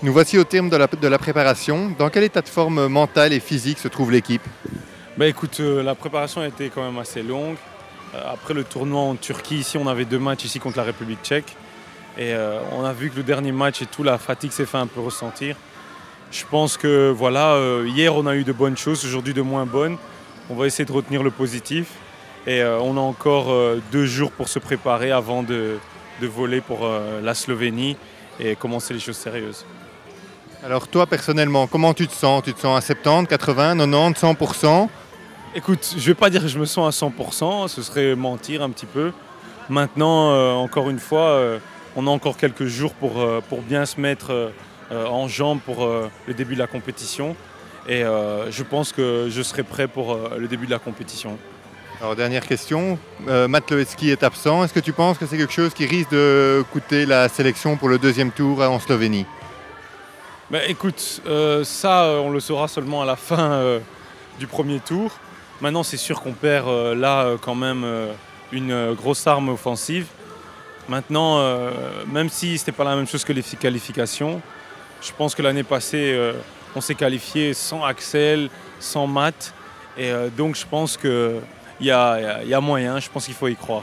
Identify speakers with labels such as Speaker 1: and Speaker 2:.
Speaker 1: Nous voici au terme de la préparation. Dans quel état de forme mentale et physique se trouve l'équipe?
Speaker 2: Bah écoute, la préparation a été quand même assez longue. Après le tournoi en Turquie, ici on avait 2 matchs ici contre la République tchèque. Et on a vu que le dernier match et tout, la fatigue s'est fait un peu ressentir. Je pense que voilà, hier on a eu de bonnes choses, aujourd'hui de moins bonnes. On va essayer de retenir le positif. Et on a encore 2 jours pour se préparer avant de voler pour la Slovénie et commencer les choses sérieuses.
Speaker 1: Alors toi personnellement, comment tu te sens? Tu te sens à 70, 80, 90, 100%?
Speaker 2: Écoute, je ne vais pas dire que je me sens à 100%, ce serait mentir un petit peu. Maintenant, encore une fois, on a encore quelques jours pour bien se mettre en jambes pour le début de la compétition. Et je pense que je serai prêt pour le début de la compétition.
Speaker 1: Alors dernière question, Matt Lewetzki est absent. Est-ce que tu penses que c'est quelque chose qui risque de coûter la sélection pour le deuxième tour en Slovénie?
Speaker 2: Ben, écoute, ça on le saura seulement à la fin du premier tour. Maintenant c'est sûr qu'on perd là quand même une grosse arme offensive. Maintenant, même si ce n'était pas la même chose que les qualifications, je pense que l'année passée on s'est qualifié sans Axel, sans Matt. Et donc je pense qu'il y a moyen, je pense qu'il faut y croire.